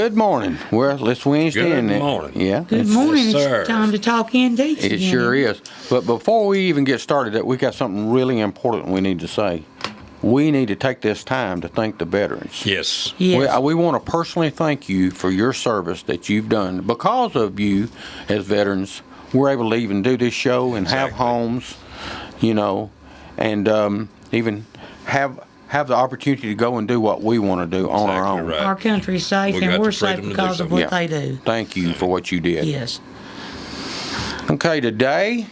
Good morning. Well, it's Wednesday. Good and morning. Yeah. Good morning. Yes, sir. It's time to talk antiques It again. sure is. But before we even get started, we got something really important we need to say. We need to take this time to thank the veterans. Yes. Yes. We want to personally thank you for your service that you've done. Because of you, as veterans, we're able to even do this show and have Exactly. homes, and even have the opportunity to go and do what we want to do on our Exactly own. right. Our country's safe, We got and we're the safe freedom to do because of so. what they do. Thank you for what you did. Yes. Okay, today,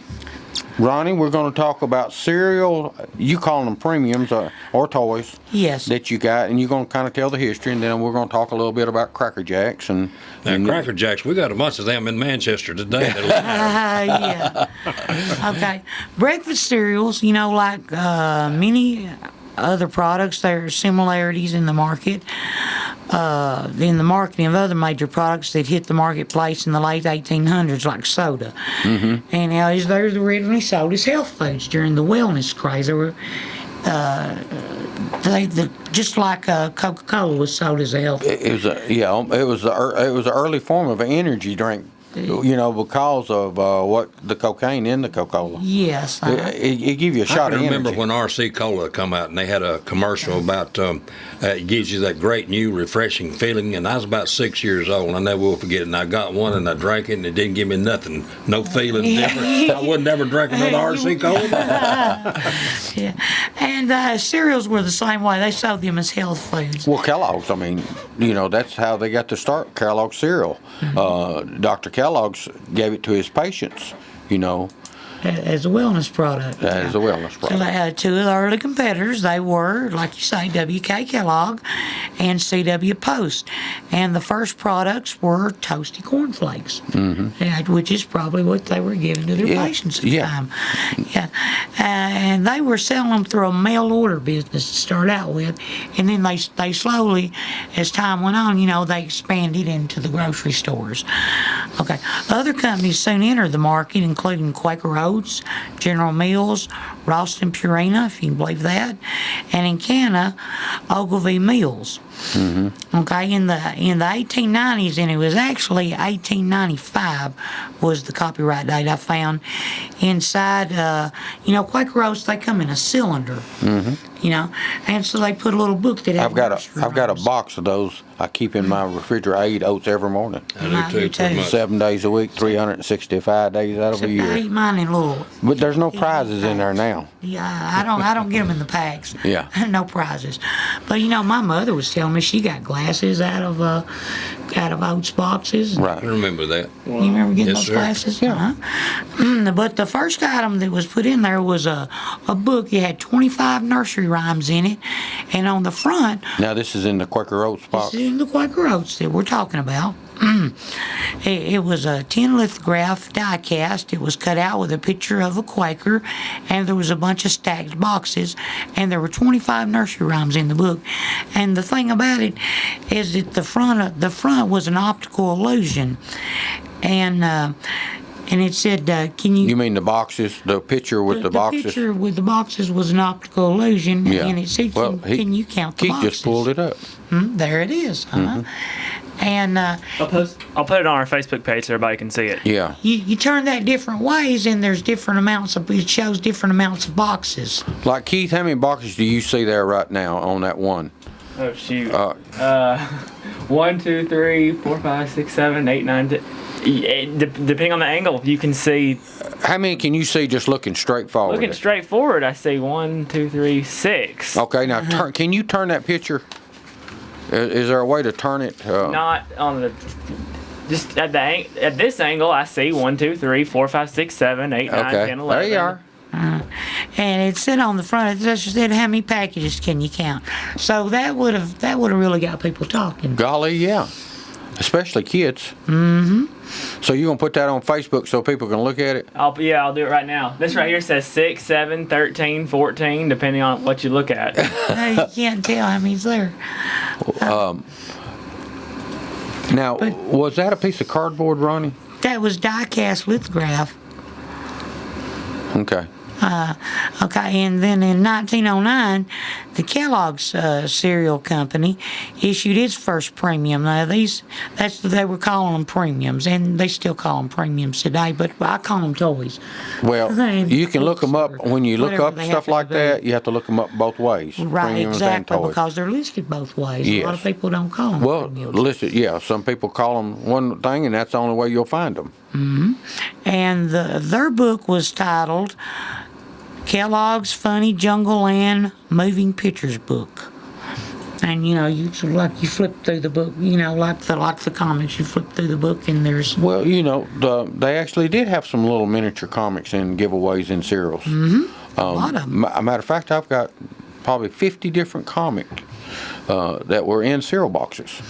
Ronnie, we're going to talk about cereal. You call them premiums or toys Yes. that you got, and you're going to kind of tell the history, and then we're going to talk a little bit about Cracker Jacks and Cracker Jacks, we got a bunch of them in Manchester today. Yeah. Okay. Breakfast cereals, like many other products, there are similarities in the market. In the marketing of other major products that hit the marketplace in the late 1800s, like soda. Mm-hmm. And there's originally sold as health foods during the wellness craze. There were, just like Coca-Cola was sold as a health food. it was the early form of an energy drink, because of what the cocaine in the Coca-Cola. Yes. It give you a I shot can of remember energy. when RC Cola come out and they had a commercial about it gives you that great new refreshing feeling, and I was about 6 years old and I never will forget it, and I got one and I drank it and it didn't give me nothing, no feeling different. I would never drink another RC Cola. Yeah. And cereals were the same way. They sold them as health foods. Well, Kellogg's, that's how they got to start Kellogg's cereal. Dr. Kellogg's gave it to his patients, As a wellness product. as a wellness product. Two of the early competitors, they were, like you say, W.K. Kellogg and C.W. Post. And the first products were toasty cornflakes, which is probably what they were giving to their patients at the time. Yeah. And they were selling them through a mail order business to start out with. And then they slowly, as time went on, they expanded into the grocery stores. Okay. Other companies soon entered the market, including Quaker Oats, General Mills, Ralston Purina, if you can believe that, and in Canada, Ogilvy Mills. Mm-hmm. Okay, in the 1890s, and it was actually 1895 was the copyright date I found. Inside, Quaker Oats, they come in a cylinder. Mm-hmm. And so they put a little book that I've got a box of those I keep in my refrigerator. I eat oats every morning. I do too, pretty much. 7 days a week, 365 days out of a I year. eat mine in little. But there's no prizes in there now. Yeah, I don't get them in the packs. Yeah. No prizes. But my mother was telling me she got glasses out of Oats boxes. Right. I remember that. You remember getting Yes, those sir. glasses? Yeah. But the first item that was put in there was a book. It had 25 nursery rhymes in it, and on the front, Now this is in the Quaker Oats box. this is the Quaker Oats that we're talking about. It was a tin lithograph die cast. It was cut out with a picture of a Quaker, and there was a bunch of stacked boxes, and there were 25 nursery rhymes in the book. And the thing about it is that the front was an optical illusion, and it said, "Can you?" You mean the boxes, the picture with the boxes? The picture with the boxes was an optical illusion, Yeah. and it said, Well, "Can you count the Keith boxes?" just pulled it up. There it is. And I'll put it on our Facebook page so everybody can see it. Yeah. you turn that different ways, and there's different amounts of. It shows different amounts of boxes. Like Keith, how many boxes do you see there right now on that one? Oh shoot. 1, 2, 3, 4, 5, 6, 7, 8, 9, 10. Depending on the angle, you can see. How many can you see just looking straight forward? Looking straight forward, I see 1, 2, 3, 6. Okay, now can you turn that picture? Is there a way to turn it? Not on the. Just at this angle, I see 1, 2, 3, 4, 5, 6, 7, 8, 9, Okay, 10, 11. there you are. And it said on the front, it just said, "How many packages can you count?" So that would have really got people talking. Golly, yeah. Especially kids. Mm-hmm. So you're going to put that on Facebook so people can look at it? I'll do it right now. This right here says 6, 7, 13, 14, depending on what you look at. You can't tell how many's there. Now, was that a piece of cardboard, Ronnie? That was die cast lithograph. Okay. Okay, and then in 1909, the Kellogg's cereal company issued its first premium. Now they were calling them premiums, and they still call them premiums today, but I call them toys. Well, They- you can look them up, when you look whatever up they stuff have to like do. that, you have to look them up both ways. Right, premiums and exactly, toys. because they're listed both ways. A lot of Yes. people don't call them Well, premiums. listen, yeah, some people call them one thing, and that's the only way you'll find them. And their book was titled Kellogg's Funny Jungle Land Moving Pictures Book. And you flip through the book, like the comics, you flip through the book and there's Well, they actually did have some little miniature comics and giveaways in cereals. a lot of them. Matter of fact, I've got probably 50 different comics that were in cereal boxes.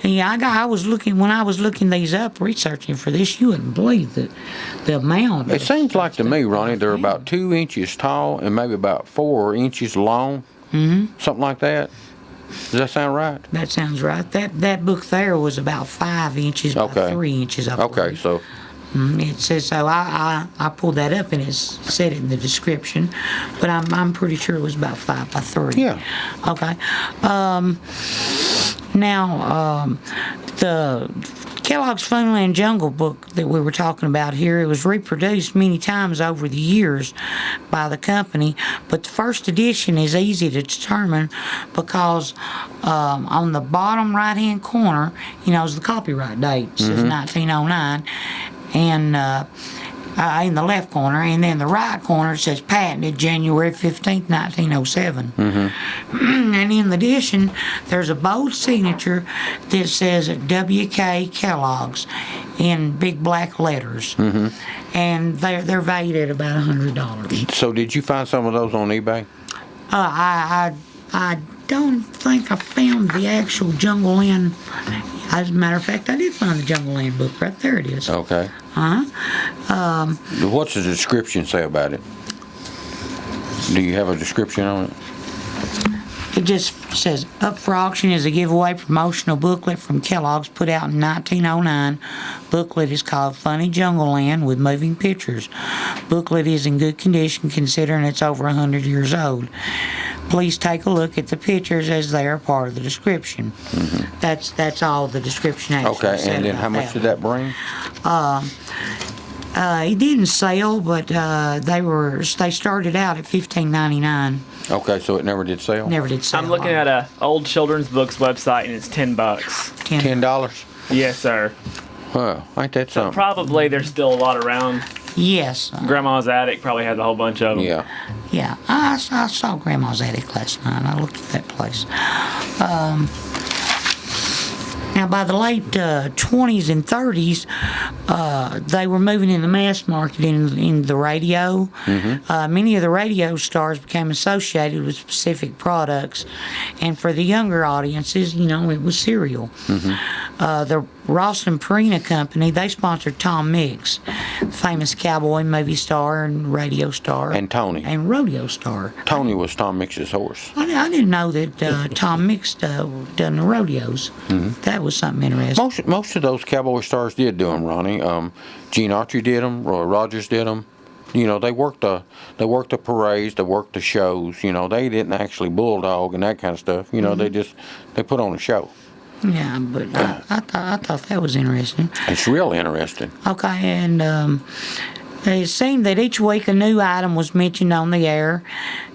Yeah, I was looking when I was looking these up, researching for this. You wouldn't believe the amount. It of seems like to stuff me, that Ronnie, I they're found. about 2 inches tall and maybe about 4 inches long. Something like that. Does that sound right? That sounds right. That book there was about 5 inches by Okay. 3 inches. I Okay, believe. so It says so. I pulled that up and it said it in the description, but I'm pretty sure it was about 5 by 3. yeah. Okay. Now, the Kellogg's Funland Jungle book that we were talking about here, it was reproduced many times over the years by the company, but the first edition is easy to determine because on the bottom right-hand corner, is the copyright date. It says 1909, and in the left corner, and then the right corner it says patented January 15th, 1907. And in addition, there's a bold signature that says W.K. Kellogg's in big black letters. And they're valued at about $100. So did you find some of those on eBay? I don't think I found the actual Jungle Land. As a matter of fact, I did find the Jungle Land book. Right there it is. Okay. What's the description say about it? Do you have a description on it? It just says, up for auction is a giveaway promotional booklet from Kellogg's put out in 1909. Booklet is called Funny Jungle Land with moving pictures. Booklet is in good condition considering it's over 100 years old. Please take a look at the pictures as they are part of the description. That's all the description actually Okay, said and then about how much did that bring? It didn't sell, but they started out at $15.99. Okay, so it never did sell? Never did sell. I'm looking at a old children's books website and it's $10. $10? Yes, sir. Well, ain't that So something? probably there's still a lot around. Yes. Grandma's attic probably has a whole bunch of them. Yeah. Yeah, I saw Grandma's attic last night. I looked at that place. Now, by the late 20s and 30s, they were moving in the mass market in the radio. Many of the radio stars became associated with specific products. And for the younger audiences, it was cereal. The Ross and Perina Company, they sponsored Tom Mix, famous cowboy movie star and radio star. And Tony. And rodeo star. Tony was Tom Mix's horse. I didn't know that Tom Mix done the rodeos. That was something interesting. Most of those cowboy stars did do them, Ronnie. Gene Autry did them. Roy Rogers did them. They worked the parades, they worked the shows. They didn't actually bulldog and that kind of stuff. They put on a show. Yeah, but I thought that was interesting. It's real interesting. Okay, and it seemed that each week a new item was mentioned on the air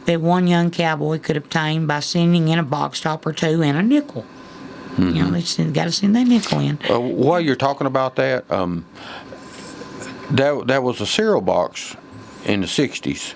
that one young cowboy could obtain by sending in a box top or two and a nickel. They got to send that nickel in. While you're talking about that, that was a cereal box in the 60s,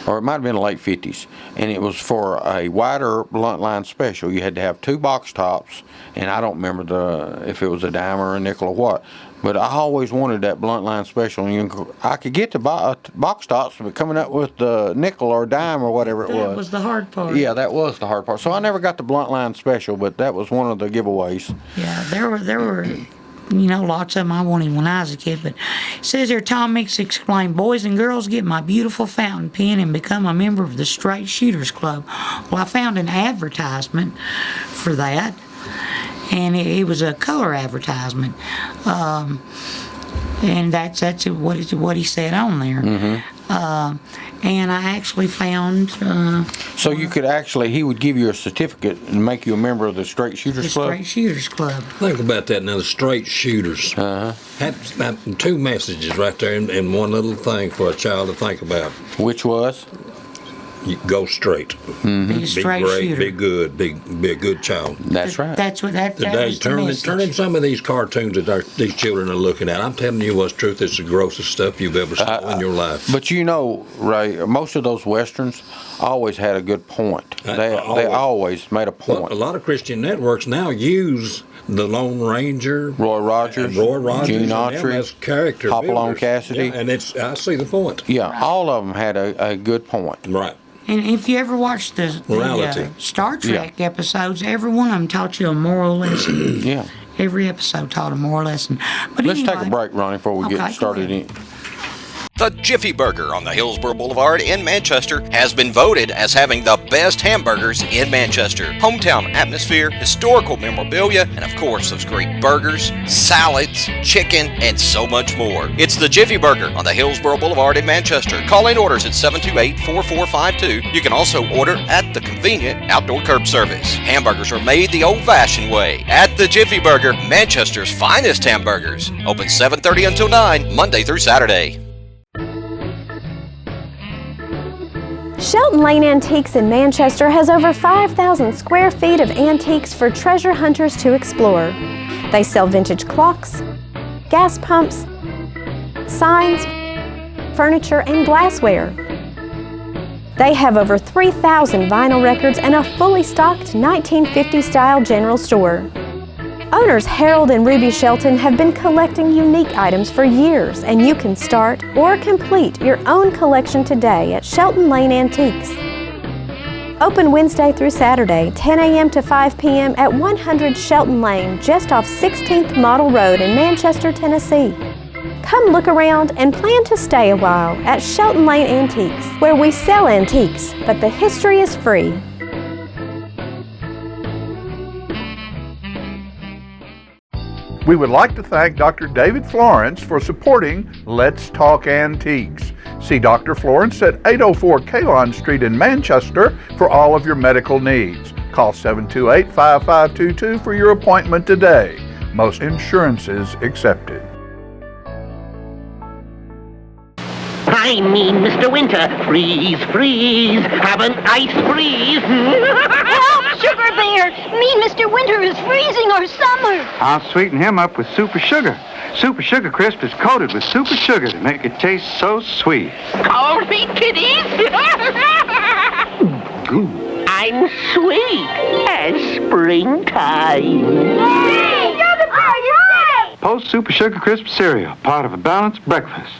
or it might have been the late 50s, and it was for a wider blunt line special. You had to have 2 box tops, and I don't remember if it was a dime or a nickel or what, but I always wanted that blunt line special. And I could get the box tops, but coming up with the nickel or dime or whatever it That was the hard part. Yeah, that was the hard part. So I never got the blunt line special, but that was one of the giveaways. Yeah, there were lots of them I wanted when I was a kid. But it says here, Tom Mix explained, boys and girls, get my beautiful fountain pen and become a member of the Straight Shooters Club. Well, I found an advertisement for that, and it was a color advertisement. And that's what he said on there. And I actually found So you could actually, he would give you a certificate and make you a member of the Straight the Shooters Club? Straight Shooters Club. Think about that now, the straight shooters. Had two messages right there in one little thing for a child to think about. Which was? You go straight. Be a Be straight great, shooter. be good, be a good child. That's right. That's what that Today, was the message. turning some of these cartoons that these children are looking at. I'm telling you what's truth. It's the grossest stuff you've ever seen in your life. But you know, Ray, most of those westerns always had a good point. They always made a Well, point. a lot of Christian networks now use the Lone Ranger, Roy Rogers, and Roy Rogers, Gene and them Autry, as character Hopalong builders. Cassidy. Yeah, and I see the point. Yeah, all of them had a good point. Right. And if you ever watched the Morality. Star Trek episodes, every one of them taught you a moral lesson. Yeah. Every episode taught a moral lesson. But Let's anyway, take a break, Ronnie, before we Okay, get go started ahead. in. The Jiffy Burger on the Hillsborough Boulevard in Manchester has been voted as having the best hamburgers in Manchester. Hometown atmosphere, historical memorabilia, and of course those great burgers, salads, chicken, and so much more. It's the Jiffy Burger on the Hillsborough Boulevard in Manchester. Call in orders at 728-4452. You can also order at the convenient outdoor curb service. Hamburgers are made the old-fashioned way at the Jiffy Burger, Manchester's finest hamburgers. Open 7:30 until 9, Monday through Saturday. Shelton Lane Antiques in Manchester has over 5,000 square feet of antiques for treasure hunters to explore. They sell vintage clocks, gas pumps, signs, furniture, and glassware. They have over 3,000 vinyl records and a fully stocked 1950s-style general store. Owners Harold and Ruby Shelton have been collecting unique items for years, and you can start or complete your own collection today at Shelton Lane Antiques. Open Wednesday through Saturday, 10 a.m. to 5 p.m. at 100 Shelton Lane, just off 16th Model Road in Manchester, Tennessee. Come look around and plan to stay a while at Shelton Lane Antiques, where we sell antiques, but the history is free. We would like to thank Dr. David Florence for supporting Let's Talk Antiques. See Dr. Florence at 804 Kalon Street in Manchester for all of your medical needs. Call 728-5522 for your appointment today. Most insurances accepted. I mean, Mr. Winter, freeze, freeze, have an ice freeze. Help, Sugar Bear! Mean Mr. Winter is freezing our summer. I'll sweeten him up with Super Sugar. Super Sugar Crisp is coated with super sugar to make it taste so sweet. Call me kitties. I'm sweet as springtime. Hey, you're the bear, you're right! Post Super Sugar Crisp cereal, part of a balanced breakfast.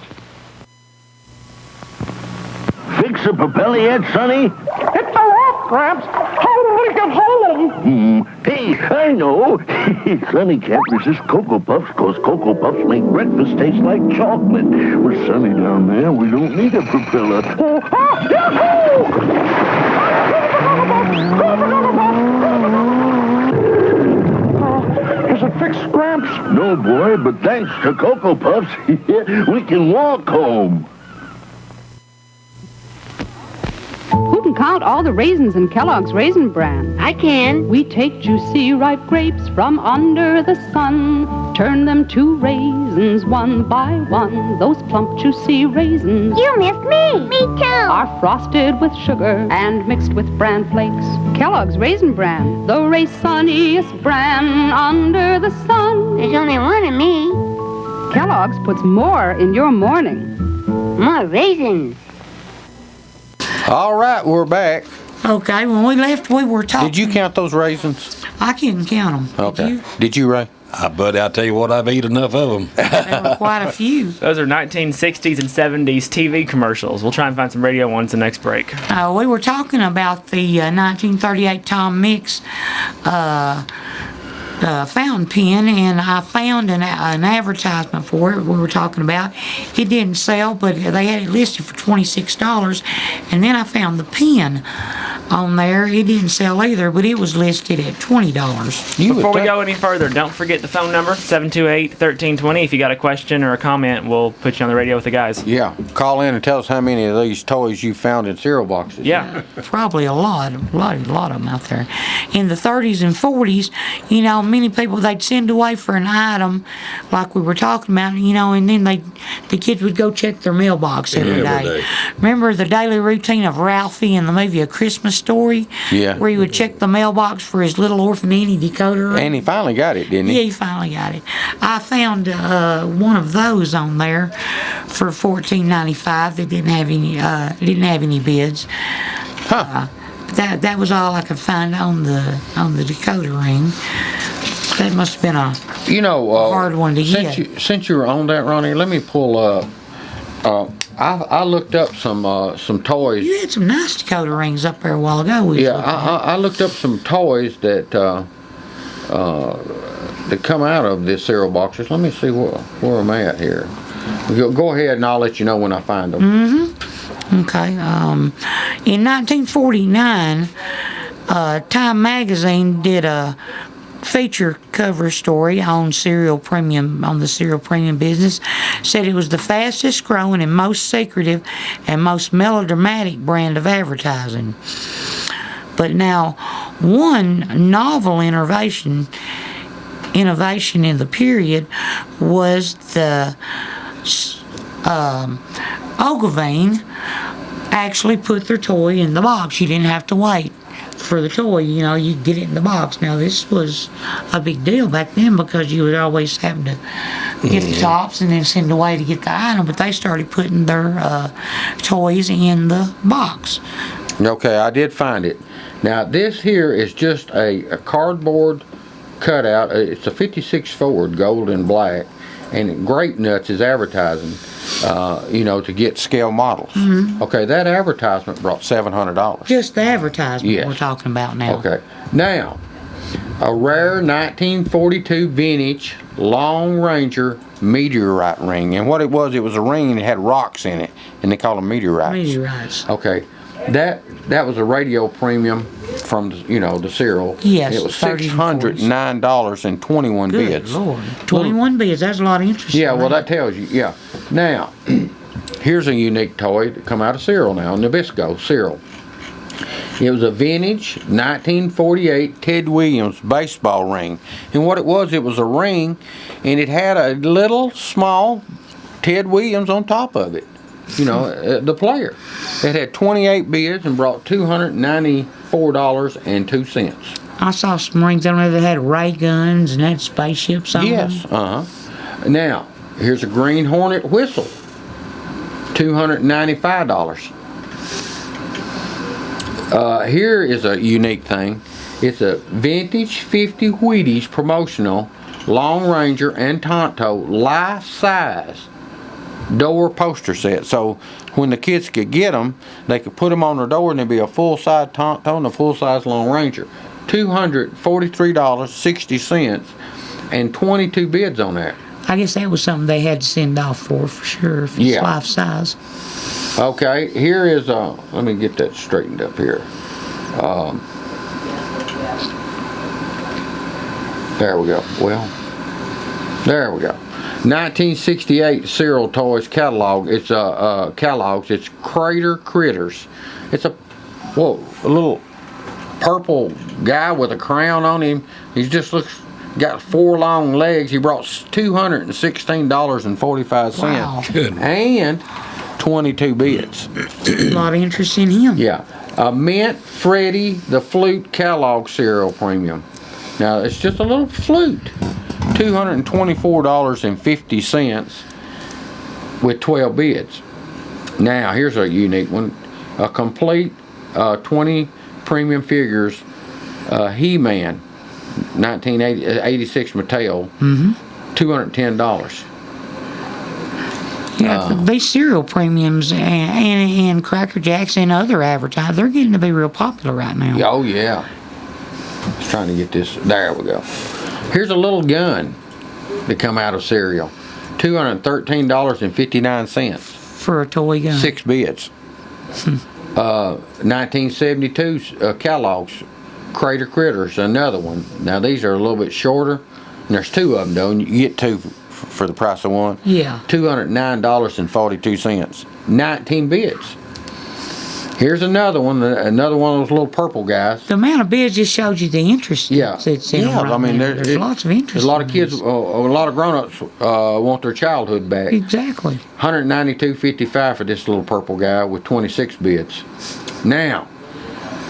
Fix a propeller yet, Sonny? It's the rope, Gramps. How do we get home? Hey, I know. Sonny can't resist Cocoa Puffs because Cocoa Puffs make breakfast taste like chocolate. With Sonny down there, we don't need a propeller. Is it fixed, Gramps? No, boy, but thanks to Cocoa Puffs, we can walk home. Who can count all the raisins in Kellogg's Raisin Bran? I can. We take juicy ripe grapes from under the sun, turn them to raisins one by one. Those plump juicy raisins You missed me. Me too. are frosted with sugar and mixed with bran flakes. Kellogg's Raisin Bran, the raisiniest bran under the sun. There's only one of me. Kellogg's puts more in your morning. More raisins. All right, we're back. Okay, when we left, we were talking. Did you count those raisins? I couldn't count them. Okay. Did you, Ray? Buddy, I tell you what, I've eaten enough of them. There were quite a few. Those are 1960s and 70s TV commercials. We'll try and find some radio ones the next break. We were talking about the 1938 Tom Mix fountain pen, and I found an advertisement for it we were talking about. It didn't sell, but they had it listed for $26, and then I found the pen. on there. It didn't sell either, but it was listed at $20. Before we go any further, don't forget the phone number, 728-1320. If you got a question or a comment, we'll put you on the radio with the guys. Yeah, call in and tell us how many of these toys you found in cereal boxes. Yeah. Probably a lot of them out there. In the 30s and 40s, you know, many people, they'd send away for an item like we were talking about, you know, and then the kids would go check their mailbox every day. Remember the daily routine of Ralphie in the movie A Christmas Story? Yeah. Where he would check the mailbox for his little Orphan Annie decoder. And he finally got it, didn't he? Yeah, he finally got it. I found one of those on there for $14.95 that didn't have any bids. That was all I could find on the decoder ring. That must have been a hard one to get. Since you were on that, Ronnie, let me pull up. I looked up some toys. You had some nice decoder rings up there a while ago. I looked up some toys that come out of this cereal boxes. Let me see where I'm at here. Go ahead and I'll let you know when I find them. Mm-hmm. Okay. In 1949, Time Magazine did a feature cover story on the cereal premium business. Said it was the fastest growing and most secretive and most melodramatic brand of advertising. But now, one novel innovation in the period was the Ogilvy actually put their toy in the box. You didn't have to wait for the toy, you know, you get it in the box. Now this was a big deal back then because you would always have to get the tops and then send away to get the item, but they started putting their toys in the box. Okay, I did find it. Now this here is just a cardboard cutout. It's a 56 Ford, gold and black, and Grape Nuts is advertising, to get scale models. Mm-hmm. Okay, that advertisement brought $700. Just the advertisement Yes. we're talking about now. Okay, now a rare 1942 vintage Long Ranger meteorite ring, and what it was a ring that had rocks in it, and they call them meteorites. Meteorites. Okay, that was a radio premium from the cereal. Yes, it was 30s and 40s. $609 and 21 Good bids. Lord. 21 bids, that's a lot of interest. Yeah, well that tells you. Yeah. Now, here's a unique toy that come out of cereal now, Nabisco cereal. It was a vintage 1948 Ted Williams baseball ring, and what it was a ring, and it had a little small Ted Williams on top of it. The player. It had 28 bids and brought $294.02. I saw some rings on there that had ray guns and had spaceships on them. Yes, Now, here's a Green Hornet whistle, $295. Here is a unique thing. It's a vintage 50 Wheaties promotional Long Ranger and Tonto life-size door poster set. So when the kids could get them, they could put them on their door and there'd be a full-size Tonto and a full-size Long Ranger. $243.60 and 22 bids on that. I guess that was something they had to send off for sure, if it's life size. Okay, here is let me get that straightened up here. There we go. Well, there we go. 1968 Cereal Toys catalog. It's catalogs. It's Crater Critters. It's a little purple guy with a crown on him. He just got 4 long legs. He brought $216.45. Wow. And 22 bids. A lot of interest in him. Yeah. A Mint Freddy the Flute catalog cereal premium. Now it's just a little flute. $224.50 with 12 bids. Now here's a unique one. A complete 20 premium figures He-Man 1986 Mattel. $210. Yeah, these cereal premiums and Cracker Jacks and other advertisers, they're getting to be real popular right now. Oh yeah. Just trying to get this. There we go. Here's a little gun that come out of cereal. $213.59. For a toy gun. 6 bids. 1972 Kellogg's Crater Critters, another one. Now these are a little bit shorter, and there's two of them though, and you get two for the price of one. Yeah. $209.42. 19 bits. Here's another one of those little purple guys. The amount of bids just showed you the interest. Yeah, That's in them right I mean, there. There's lots of interest. There's a lot of in kids, this. a lot of grown-ups want their childhood back. Exactly. $192.55 for this little purple guy with 26 bits. Now,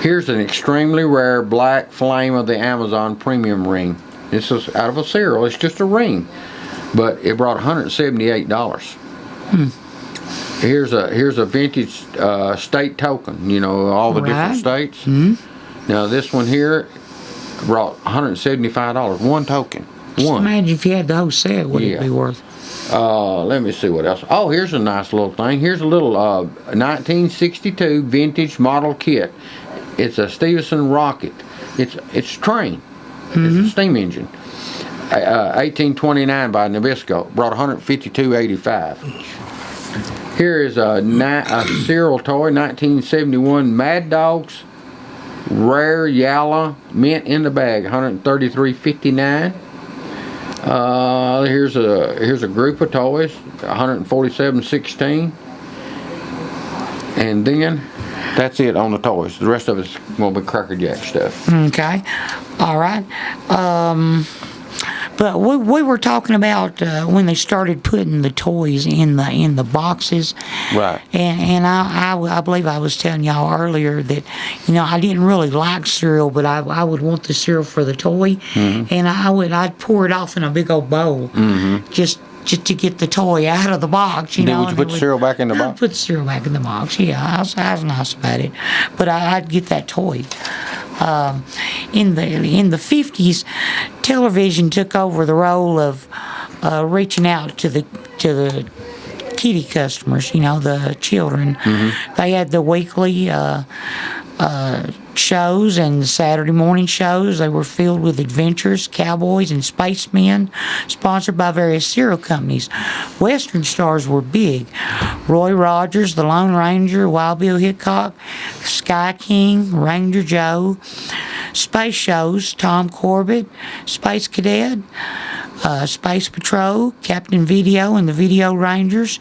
here's an extremely rare black flame of the Amazon premium ring. This is out of a serial. It's just a ring, but it brought $178. Here's a vintage state token. You know, all the different states. Mm-hmm. Now this one here brought $175. One token. Just One. imagine if you had the whole set, what it'd be worth. Let me see what else. Oh, here's a nice little thing. Here's a little 1962 vintage model kit. It's a Stevenson rocket. It's train. It's a steam engine. 1829 by Nabisco. Brought $152.85. Here is a cereal toy, 1971 Mad Dogs Rare Yalla mint in the bag, $133.59. Here's a group of toys, $147.16. And then that's it on the toys. The rest of it's gonna be Cracker Jack stuff. Okay. All right. But we were talking about when they started putting the toys in the boxes. Right. And I believe I was telling y'all earlier that, you know, I didn't really like cereal, but I would want the cereal for the toy. Mm-hmm. And I'd pour it off in a big old bowl. Mm-hmm. Just to get the toy out of the box, you know. Would you put the cereal back in the box? I'd put the cereal back in the box, yeah. I was nice about it. But I'd get that toy. In the 50s, television took over the role of reaching out to the kiddie customers, you know, the children. Mm-hmm. They had the weekly shows and the Saturday morning shows. They were filled with adventures, cowboys, and spacemen, sponsored by various cereal companies. Western stars were big. Roy Rogers, the Lone Ranger, Wild Bill Hickok, Sky King, Ranger Joe. Space shows, Tom Corbett, Space Cadet, Space Patrol, Captain Video, and the Video Rangers.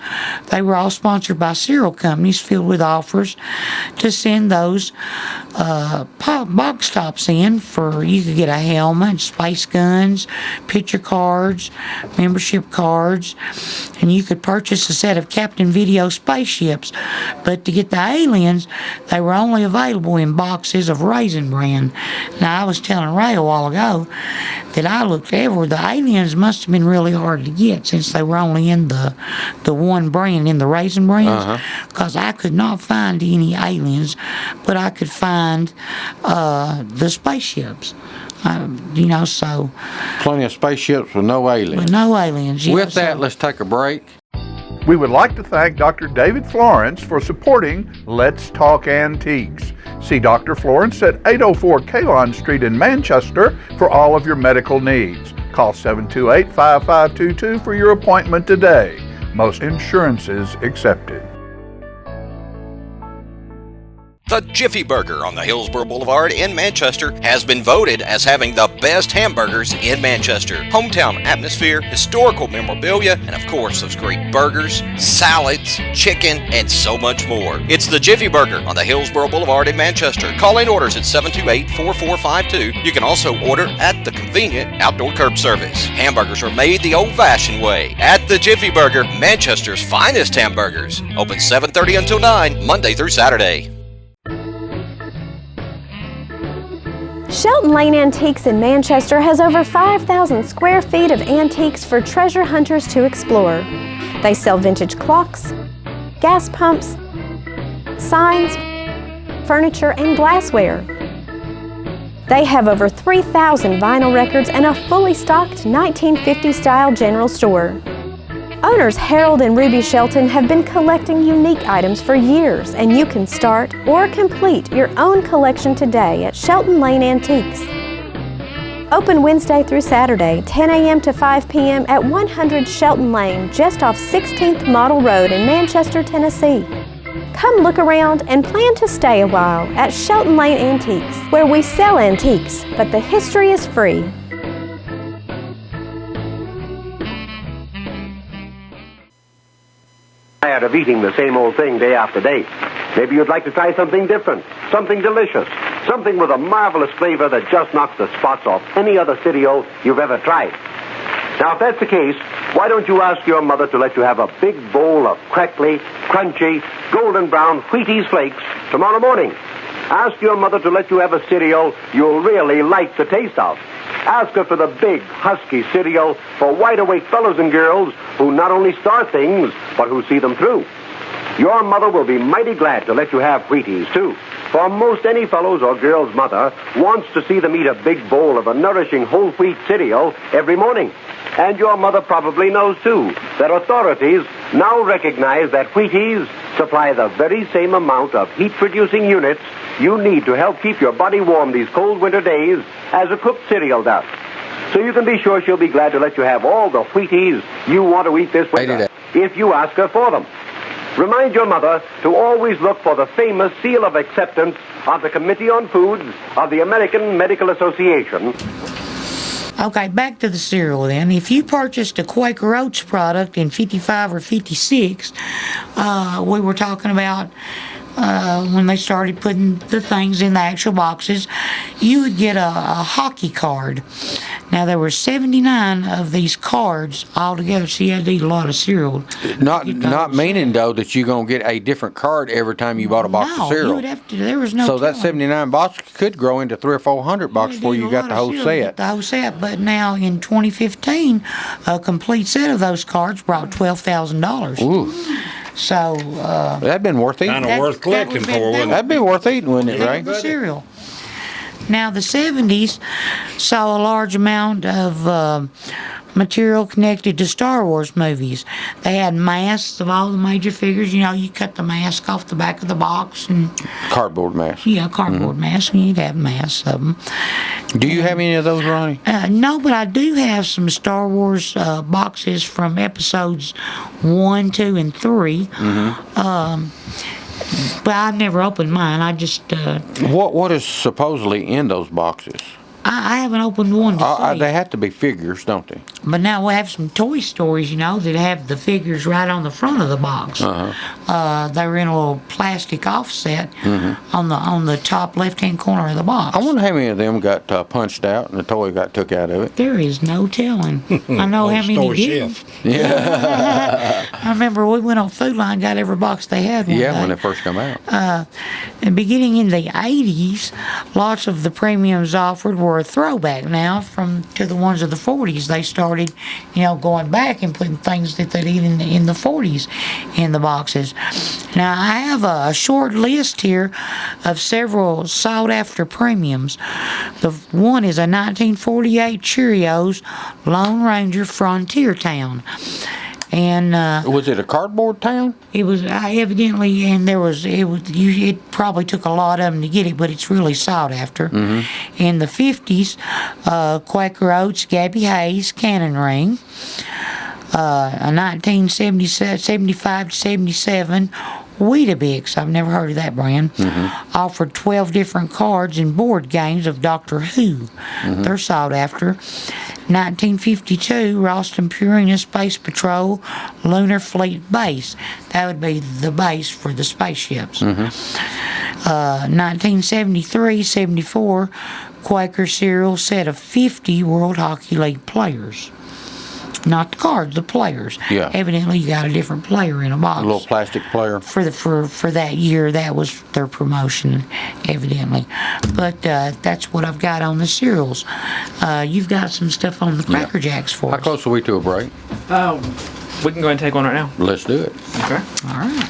They were all sponsored by cereal companies filled with offers to send those box tops in for, you could get a helmet, space guns, picture cards, membership cards, and you could purchase a set of Captain Video spaceships. But to get the aliens, they were only available in boxes of Raisin Bran. Now, I was telling Ray a while ago that I looked everywhere. The aliens must have been really hard to get since they were only in the one brand, in the Raisin Brans, because I could not find any aliens, but I could find the spaceships. You know, so. Plenty of spaceships with no aliens. With no aliens, yeah. With that, let's take a break. We would like to thank Dr. David Florence for supporting Let's Talk Antiques. See Dr. Florence at 804 Kalon Street in Manchester for all of your medical needs. Call 728-5522 for your appointment today. Most insurances accepted. The Jiffy Burger on the Hillsborough Boulevard in Manchester has been voted as having the best hamburgers in Manchester. Hometown atmosphere, historical memorabilia, and of course those great burgers, salads, chicken, and so much more. It's the Jiffy Burger on the Hillsborough Boulevard in Manchester. Call in orders at 728-4452. You can also order at the convenient outdoor curb service. Hamburgers are made the old-fashioned way at the Jiffy Burger, Manchester's finest hamburgers. Open 7:30 until 9, Monday through Saturday. Shelton Lane Antiques in Manchester has over 5,000 square feet of antiques for treasure hunters to explore. They sell vintage clocks, gas pumps, signs, furniture, and glassware. They have over 3,000 vinyl records and a fully stocked 1950s-style general store. Owners Harold and Ruby Shelton have been collecting unique items for years, and you can start or complete your own collection today at Shelton Lane Antiques. Open Wednesday through Saturday, 10 a.m. to 5 p.m. at 100 Shelton Lane, just off 16th Model Road in Manchester, Tennessee. Come look around and plan to stay a while at Shelton Lane Antiques, where we sell antiques, but the history is free. Tired of eating the same old thing day after day. Maybe you'd like to try something different, something delicious, something with a marvelous flavor that just knocks the spots off any other cereal you've ever tried. Now, if that's the case, why don't you ask your mother to let you have a big bowl of crackly, crunchy, golden brown Wheaties flakes tomorrow morning? Ask your mother to let you have a cereal you'll really like the taste of. Ask her for the big, husky cereal for wide-awake fellows and girls who not only start things, but who see them through. Your mother will be mighty glad to let you have Wheaties, too. For most any fellow's or girl's mother wants to see them eat a big bowl of a nourishing whole wheat cereal every morning. And your mother probably knows, too, that authorities now recognize that Wheaties supply the very same amount of heat-producing units you need to help keep your body warm these cold winter days as a cooked cereal does. So you can be sure she'll be glad to let you have all the Wheaties you want to eat this winter if you ask her for them. Remind your mother to always look for the famous seal of acceptance of the Committee on Foods of the American Medical Association. Okay, back to the cereal then. If you purchased a Quaker Oats product in 55 or 56, we were talking about when they started putting the things in the actual boxes, you would get a hockey card. Now, there were 79 of these cards altogether, so you had to eat a lot of cereal. Not meaning, though, that you're going to get a different card every time you bought a box of cereal. You would have to, there was no So that telling. 79 box could grow into 300 or 400 bucks before you got the whole set. The whole set, but now in 2015, a complete set of those cards brought $12,000. Ooh. So that'd been worth eating. Kind of worth collecting for, wouldn't it? That'd be worth eating, wouldn't it, Ray? The cereal. Now, the 70s saw a large amount of material connected to Star Wars movies. They had masks of all the major figures. You know, you cut the mask off the back of the box and Cardboard mask. yeah, cardboard mask, and you'd have masks of them. Do you have any of those, Ronnie? No, but I do have some Star Wars boxes from episodes 1, 2, and 3. But I've never opened mine. I just What is supposedly in those boxes? I haven't opened one to see. They have to be figures, don't they? But now we have some Toy Stories, you know, that have the figures right on the front of the box. They were in a little plastic offset on the top left-hand corner of the box. I wonder how many of them got punched out and the toy got took out of it. There is no telling. I know how many did. Yeah. I remember we went on Food Line, got every box they had one day. When they first come out. And beginning in the 80s, lots of the premiums offered were a throwback now to the ones of the 40s. They started, you know, going back and putting things that they'd eat in the 40s in the boxes. Now, I have a short list here of several sought-after premiums. The one is a 1948 Cheerios Lone Ranger Frontier Town. And was it a cardboard town? It was evidently, and it probably took a lot of them to get it, but it's really sought after. In the 50s, Quaker Oats Gabby Hayes Cannon Ring. A 1975 to 77 Weetabix, I've never heard of that brand, offered 12 different cards and board games of Doctor Who. They're sought after. 1952, Ralston Purina Space Patrol Lunar Fleet Base. That would be the base for the spaceships. 1973-74, Quaker cereal set of 50 World Hockey League players. Not the cards, the players. Yeah. Evidently, you got a different player in a box. A little plastic player. For that year, that was their promotion, evidently. But that's what I've got on the cereals. You've got some stuff on the Cracker Jacks for us. How close are we to a break? We can go ahead and take one right now. Let's do it. Okay. All right.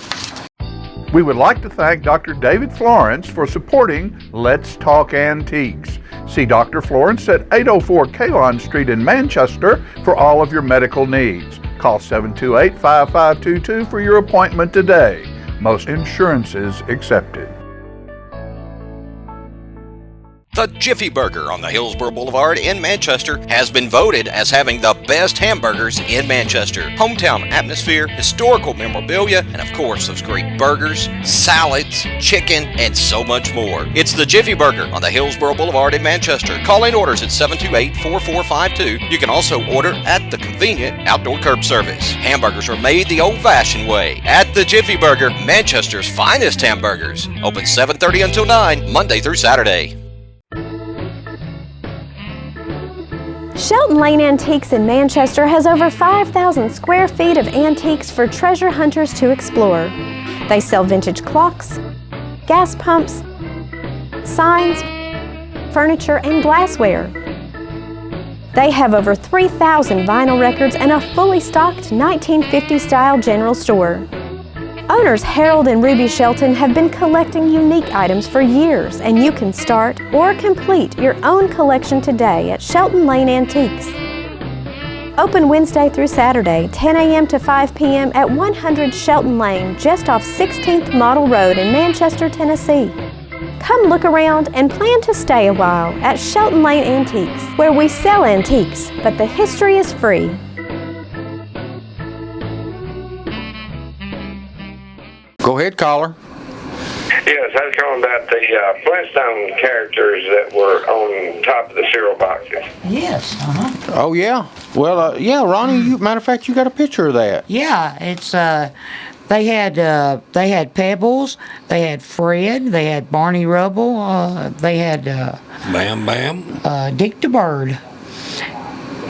We would like to thank Dr. David Florence for supporting Let's Talk Antiques. See Dr. Florence at 804 Kalon Street in Manchester for all of your medical needs. Call 728-5522 for your appointment today. Most insurances accepted. The Jiffy Burger on the Hillsborough Boulevard in Manchester has been voted as having the best hamburgers in Manchester. Hometown atmosphere, historical memorabilia, and of course those great burgers, salads, chicken, and so much more. It's the Jiffy Burger on the Hillsborough Boulevard in Manchester. Call in orders at 728-4452. You can also order at the convenient outdoor curb service. Hamburgers are made the old-fashioned way at the Jiffy Burger, Manchester's finest hamburgers. Open 7:30 until 9, Monday through Saturday. Shelton Lane Antiques in Manchester has over 5,000 square feet of antiques for treasure hunters to explore. They sell vintage clocks, gas pumps, signs, furniture, and glassware. They have over 3,000 vinyl records and a fully stocked 1950s-style general store. Owners Harold and Ruby Shelton have been collecting unique items for years, and you can start or complete your own collection today at Shelton Lane Antiques. Open Wednesday through Saturday, 10 a.m. to 5 p.m. at 100 Shelton Lane, just off 16th Model Road in Manchester, Tennessee. Come look around and plan to stay a while at Shelton Lane Antiques, where we sell antiques, but the history is free. Go ahead, caller. Yes, I was calling about the Flintstone characters that were on top of the cereal boxes. Yes. Oh, yeah. Well, yeah, Ronnie, matter of fact, you got a picture of that. Yeah, it's they had Pebbles, they had Fred, they had Barney Rubble, they had Bam Bam, Dick the Bird,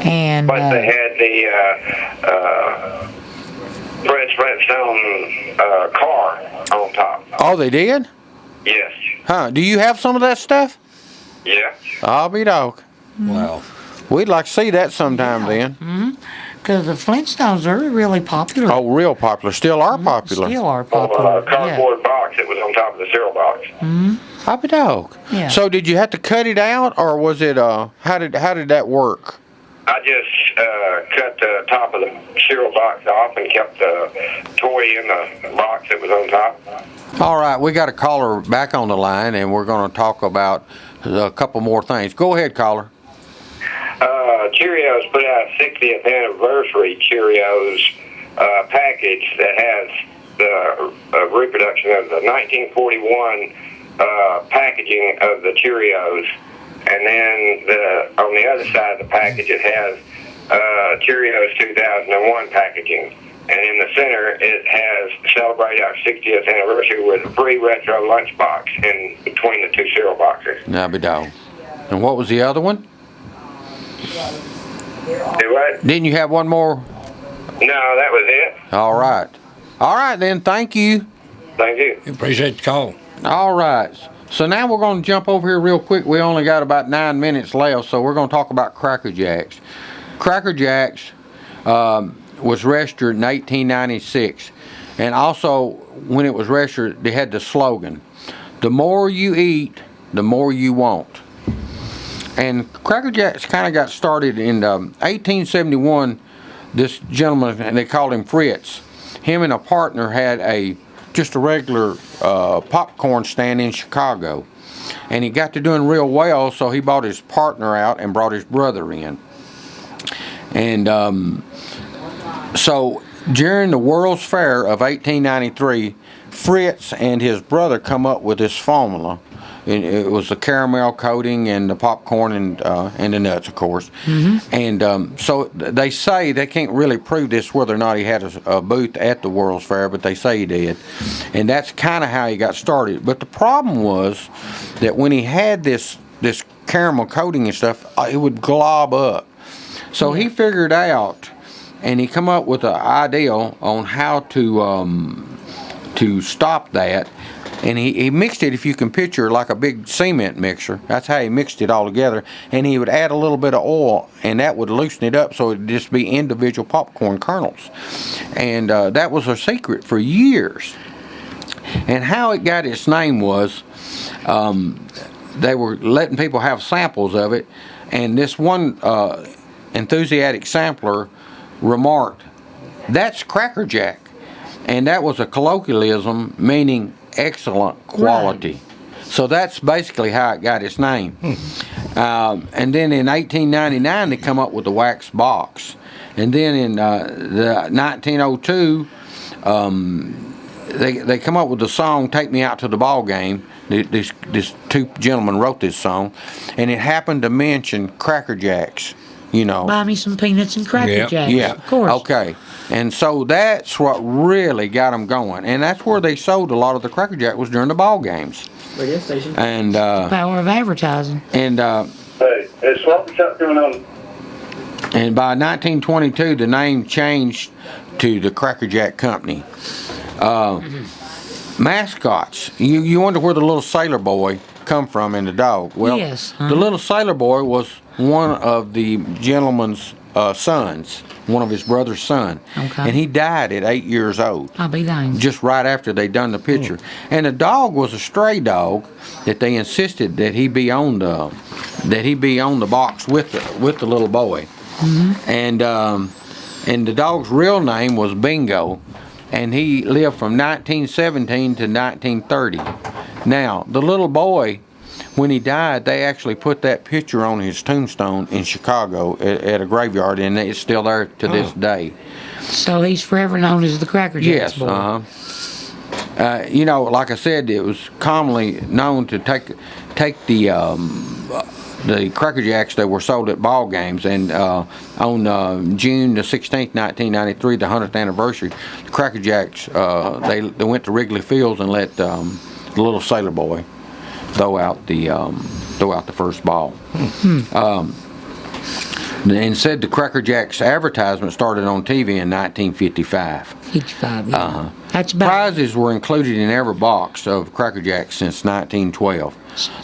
and But they had the Fred Flintstone car on top. Oh, they did? Yes. Huh? Do you have some of that stuff? Yeah. I'll be dog. Wow. We'd like to see that sometime then. because the Flintstones are really popular. Oh, real popular. Still are popular. Still are popular. Cardboard box that was on top of the cereal box. Happy dog. Yeah. So did you have to cut it out, or was it how did that work? I just cut the top of the cereal box off and kept the toy in the box that was on top. All right, we got a caller back on the line, and we're going to talk about a couple more things. Go ahead, caller. Cheerios put out a 60th anniversary Cheerios package that has the reproduction of the 1941 packaging of the Cheerios. And then on the other side of the package, it has Cheerios 2001 packaging. And in the center, it has celebrate our 60th anniversary with a free retro lunchbox in between the two cereal boxes. Happy dog. And what was the other one? Do what? Didn't you have one more? No, that was it. All right. All right, then. Thank you. Thank you. Appreciate the call. All right. So now we're going to jump over here real quick. We only got about 9 minutes left, so we're going to talk about Cracker Jacks. Cracker Jacks was registered in 1896. And also, when it was registered, they had the slogan, "The more you eat, the more you want." And Cracker Jacks kind of got started in 1871. This gentleman, and they called him Fritz, him and a partner had just a regular popcorn stand in Chicago. And he got to doing real well, so he bought his partner out and brought his brother in. And so during the World's Fair of 1893, Fritz and his brother come up with this formula. It was the caramel coating and the popcorn and the nuts, of course. And so they say, they can't really prove this whether or not he had a booth at the World's Fair, but they say he did. And that's kind of how he got started. But the problem was that when he had this caramel coating and stuff, it would glob up. So he figured out, and he come up with an idea on how to stop that. And he mixed it, if you can picture, like a big cement mixer. That's how he mixed it all together. And he would add a little bit of oil, and that would loosen it up so it would just be individual popcorn kernels. And that was a secret for years. And how it got its name was they were letting people have samples of it. And this one enthusiastic sampler remarked, "That's Cracker Jack." And that was a colloquialism meaning excellent quality. Right. So that's basically how it got its name. And then in 1899, they come up with the wax box. And then in the 1902, they come up with the song "Take Me Out to the Ball Game." These two gentlemen wrote this song, and it happened to mention Cracker Jacks. You know, Buy me some peanuts and Cracker Jacks. Yeah, Of course. Okay, and so that's what really got them going, and that's where they sold a lot of the Cracker Jack was during the ball games. Radio station. And Power of advertising. And Hey, is Sloppy Shop coming on? And by 1922, the name changed to the Cracker Jack Company. Mascots. You wonder where the little sailor boy come from in the dog. Well, Yes, the little sailor boy was one of the gentleman's sons, one of his brother's son. Okay. And he died at 8 years old. I'll be dang. Just right after they done the picture. And the dog was a stray dog that they insisted that he be on the box with the little boy. And the dog's real name was Bingo, and he lived from 1917 to 1930. Now, the little boy, when he died, they actually put that picture on his tombstone in Chicago at a graveyard, and it's still there to this day. So he's forever known as the Cracker Jacks Yes, boy. you know, like I said, it was commonly known to take the Cracker Jacks that were sold at ball games, and on June the 16th, 1993, the 100th anniversary, the Cracker Jacks they went to Wrigley Fields and let the little sailor boy throw out the first ball. And said the Cracker Jacks advertisement started on TV in 1955. 55. Yeah. That's about. Prizes were included in every box of Cracker Jacks since 1912.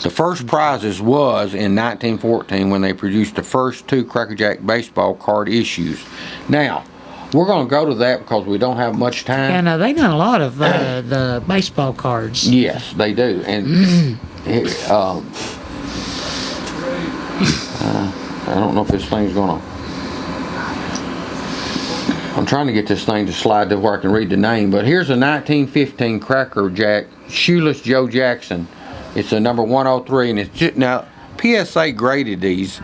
The first prizes was in 1914 when they produced the first 2 Cracker Jack baseball card issues. Now, we're going to go to that because we don't have much time. Yeah, no, they done a lot of the baseball cards. Yes, they do. And I don't know if this thing's going to... I'm trying to get this thing to slide to where I can read the name, but here's a 1915 Cracker Jack, Shoeless Joe Jackson. It's a number 103, and it's just, now PSA graded these,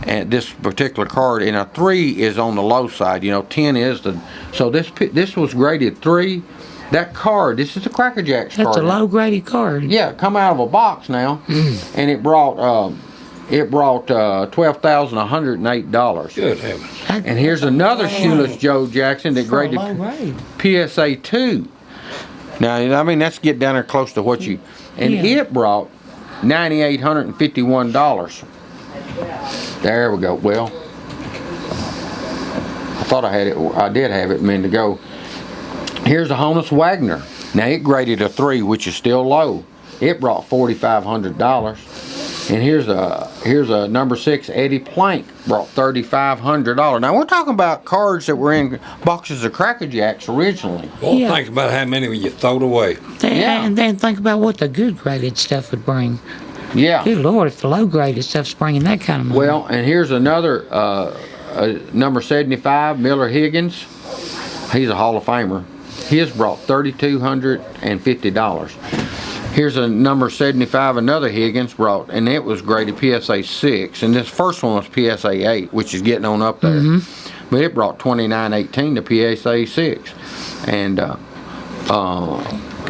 and this particular card, and a 3 is on the low side. You know, 10 is the. So this was graded 3. That card, this is the Cracker Jacks card. That's a low graded card. Yeah, come out of a box now, and it brought $12,108. Good heavens! And here's another Shoeless Joe Jackson that For a graded low grade. PSA 2. Now, I mean, that's get down there close to what you... And it brought $9,851. There we go. Well, I thought I had it. I did have it a minute ago. Here's a Honus Wagner. Now, it graded a 3, which is still low. It brought $4,500. And here's a number 6 Eddie Plank, brought $3,500. Now we're talking about cards that were in boxes of Cracker Jacks originally. Well, think about how many you throwed away. And then think about what the good graded stuff would bring. Yeah. Good Lord, if the low graded stuff's bringing that kind of money. Well, and here's another number 75 Miller Higgins. He's a Hall of Famer. His brought $3,250. Here's a number 75, another Higgins brought, and it was graded PSA 6, and this first one was PSA 8, which is getting on up there. But it brought $29.18 to PSA 6. And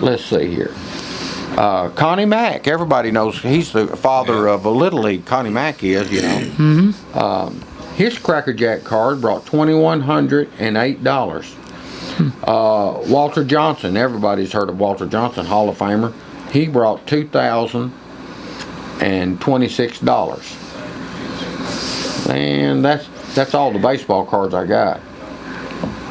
let's see here. Connie Mack, everybody knows he's the father of a Little League. Connie Mack is, you know. His Cracker Jack card brought $2,108. Walter Johnson, everybody's heard of Walter Johnson, Hall of Famer. He brought $2,026. And that's all the baseball cards I got.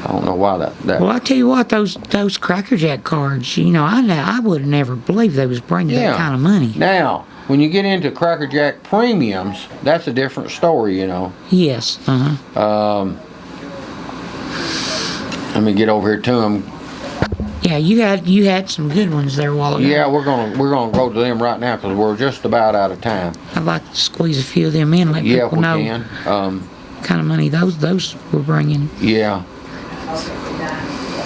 I don't know why that. Well, I tell you what, those Cracker Jack cards, you know, I would have never believed they was bringing that kind of money. Now, when you get into Cracker Jack premiums, that's a different story, you know. Yes. Let me get over here to them. Yeah, you had some good ones there a while ago. Yeah, we're gonna go to them right now because we're just about out of time. I'd like to squeeze a few of them in, let people know can. what kind of money those were bringing. Yeah.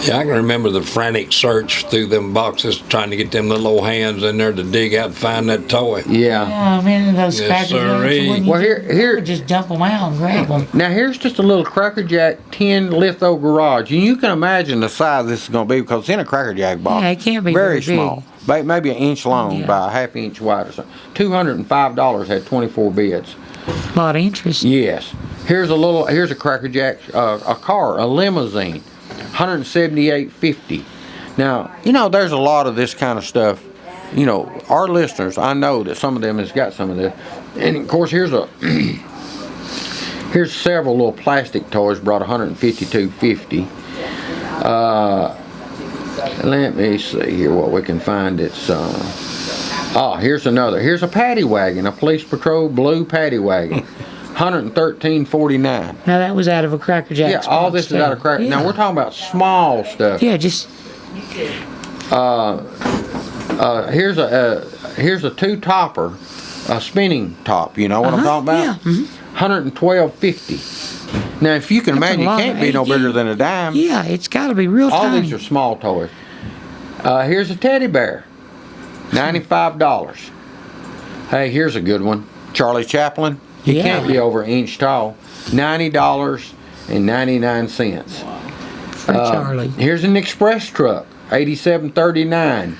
Yeah, I can remember the frantic search through them boxes trying to get them little old hands in there to dig out and find that toy. Yeah. I mean, those Yes, Cracker sirree. Jacks, Well, here, just dump them out and grab them. now here's just a little Cracker Jack tin litho garage, and you can imagine the size this is going to be because it's in a Cracker Jack box. Yeah, it can't be very very big. small, maybe an inch long Yeah. by a half inch wide or something. $205 had 24 bits. A lot of interest. Yes. Here's a Cracker Jack, a car, a limousine, $178.50. Now, there's a lot of this kind of stuff. Our listeners, I know that some of them has got some of this. And of course, here's several little plastic toys brought $152.50. Let me see here what we can find. It's here's another. Here's a paddy wagon, a police patrol blue paddy wagon. $113.49. Now that was out of a Cracker Jack. Yeah, all this is out of Cracker. Now we're talking about small stuff. Yeah, just. Here's a two topper, a spinning top. You know what I'm talking about? Yeah. $112.50. Now, if you can That's a imagine, it lot can't of be no AD. bigger than a dime. Yeah, it's got to be real All tiny. these are small toys. Here's a teddy bear, $95. Hey, here's a good one. Charlie Chaplin. He Yeah. can't be over an inch tall. $90.99. For Charlie. Here's an express truck, $87.39.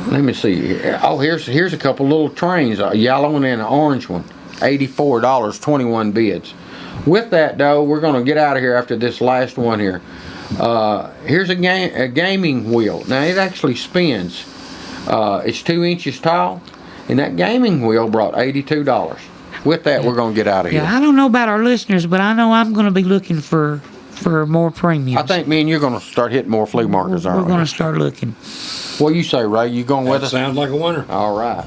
Let me see here. Oh, here's a couple little trains, a yellow one and an orange one, $84, 21 bids. With that though, we're gonna get out of here after this last one here. Here's a gaming wheel. Now it actually spins. It's 2 inches tall, and that gaming wheel brought $82. With that, we're gonna get out of here. Yeah, I don't know about our listeners, but I know I'm going to be looking for more premiums. I think me and you're gonna start hitting more flea markets, We're aren't we? going to start looking. What you say, Ray? You going with us? Sounds like a winner. All right.